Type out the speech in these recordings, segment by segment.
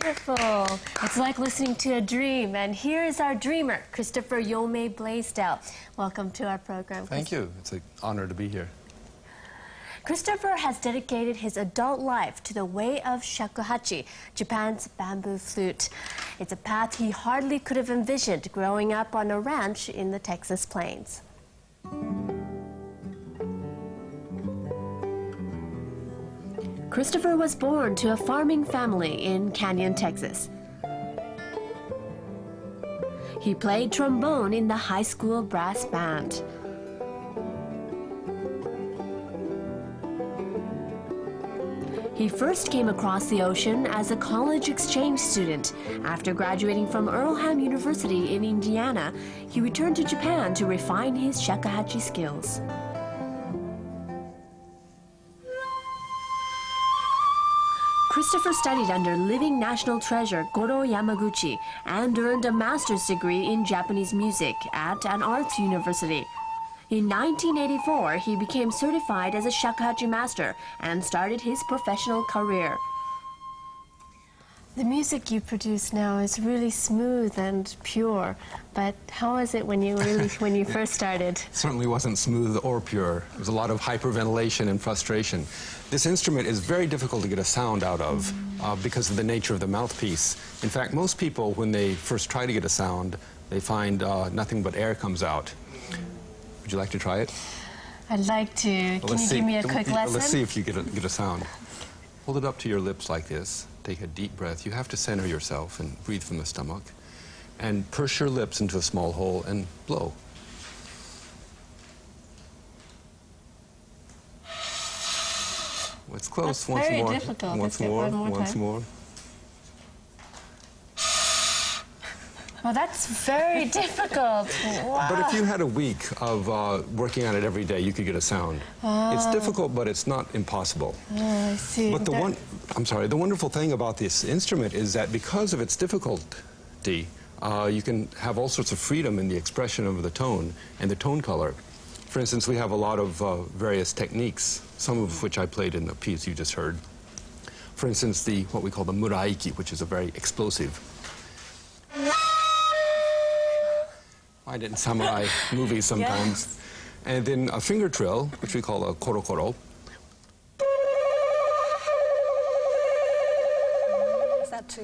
beautiful. It's like listening to a dream. And here is our dreamer, Christopher Yohmei Blaisdell. Welcome to our program. Thank you. It's an honor to be here. Christopher has dedicated his adult life to the way of shakuhachi, Japan's bamboo flute. It's a path he hardly could have envisioned growing up on a ranch in the Texas plains. Christopher was born to a farming family in Canyon, Texas. He played trombone in the high school brass band. He first came across the ocean as a college exchange student. After graduating from Earlham University in Indiana, he returned to Japan to refine his shakuhachi skills. Christopher studied under living national treasure Goro Yamaguchi and earned a master's degree in Japanese music at an arts university. In 1984, he became certified as a shakuhachi master and started his professional career. The music you produce now is really smooth and pure, but how was it when you first started? It certainly wasn't smooth or pure. There was a lot of hyperventilation and frustration. This instrument is very difficult to get a sound out of because of the nature of the mouthpiece. In fact, most people, when they first try to get a sound, they find nothing but air comes out. Would you like to try it? I'd like to. Can you give me a quick lesson? Let's see if you get a sound. Hold it up to your lips like this. Take a deep breath. You have to center yourself and breathe from the stomach. And purse your lips into a small hole and blow. It's close. That's once very more. difficult. Once Let's more. get one more Once time. more. Well, that's very difficult. Wow. But if you had a week of working on it every day, you could get a sound. It's difficult, but it's not impossible. Oh, I see. But the wonderful thing about this instrument is that because of its difficulty, you can have all sorts of freedom in the expression of the tone and the tone color. For instance, we have a lot of various techniques, some of which I played in the piece you just heard. For instance, what we call the muraiki, which is a very explosive. Find it in samurai movies sometimes. Yes. And then a finger trill, which we call a korokoro. Is that to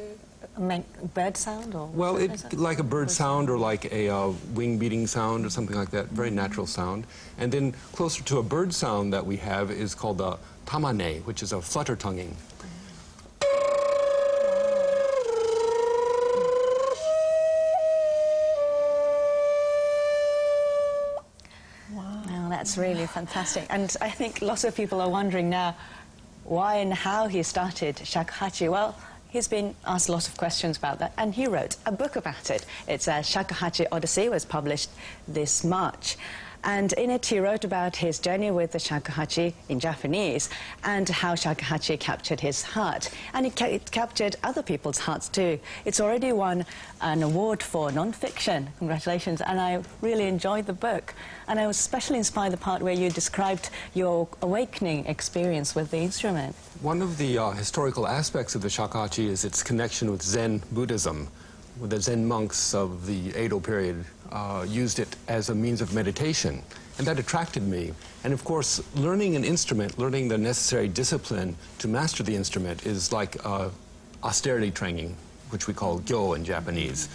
make bird sound? Or well, like a bird sound or like a wing beating sound or something like that, very natural sound. And then closer to a bird sound that we have is called the tamane, which is a flutter tonguing. That's really fantastic. And I think lots of people are wondering now why and how he started shakuhachi. Well, he's been asked lots of questions about that, and he wrote a book about it. It's a Shakuhachi Odyssey, was published this March. And in it, he wrote about his journey with the shakuhachi in Japanese and how shakuhachi captured his heart. And it captured other people's hearts too. It's already won an award for non-fiction. Congratulations. And I really enjoyed the book. And I was especially inspired the part where you described your awakening experience with the instrument. One of the historical aspects of the shakuhachi is its connection with Zen Buddhism. The Zen monks of the Edo period used it as a means of meditation, and that attracted me. And of course, learning an instrument, learning the necessary discipline to master the instrument is like austerity training, which we call gyo in Japanese.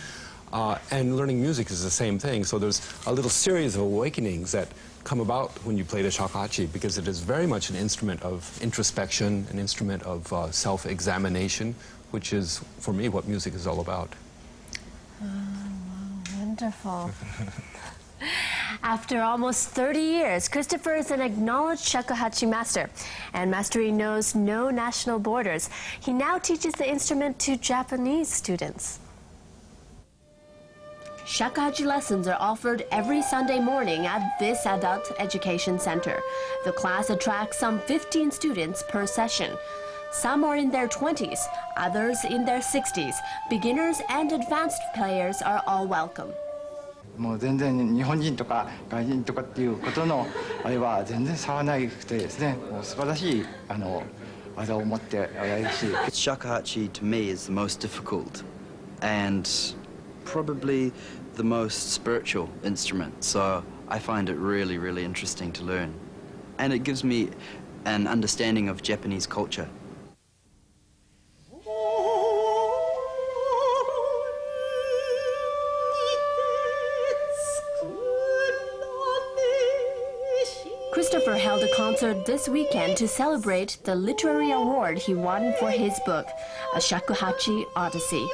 And learning music is the same thing, so there's a little series of awakenings that come about when you play the shakuhachi, because it is very much an instrument of introspection, an instrument of self-examination, which is, for me, what music is all about. Oh, wow, wonderful. After almost 30 years, Christopher is an acknowledged shakuhachi master, and mastery knows no national borders. He now teaches the instrument to Japanese students. Shakuhachi lessons are offered every Sunday morning at this adult education center. The class attracts some 15 students per session. Some are in their 20s, others in their 60s. Beginners and advanced players are all welcome. もう全然日本人とか外人とかっていうことのあれは全然差はなくてですね、もう素晴らしい技を持ってやるし。 Shakuhachi to me is the most difficult and probably the most spiritual instrument, so I find it really, really interesting to learn. And it gives me an understanding of Japanese culture. Christopher held a concert this weekend to celebrate the literary award he won for his book, A Shakuhachi Odyssey.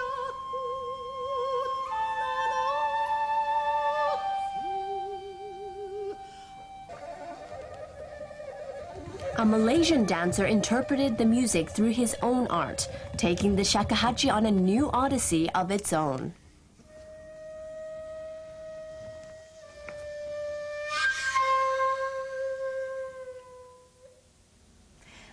A Malaysian dancer interpreted the music through his own art, taking the shakuhachi on a new odyssey of its own.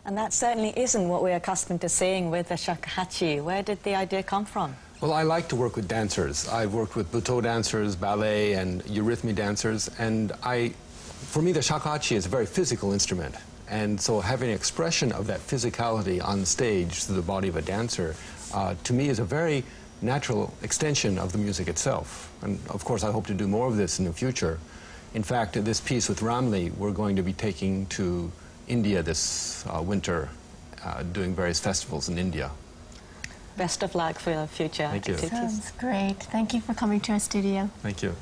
And that certainly isn't what we're accustomed to seeing with the shakuhachi. Where did the idea come from? Well, I like to work with dancers. I've worked with butoh dancers, ballet, and eurythmy dancers, and for me, the shakuhachi is a very physical instrument. And so having an expression of that physicality on stage through the body of a dancer, to me, is a very natural extension of the music itself. And of course, I hope to do more of this in the future. In fact, this piece with Ramli, we're going to be taking to India this winter, doing various festivals in India. Best of luck for your future Thank you. activities. Sounds great. Thank you for coming to our studio. Thank you.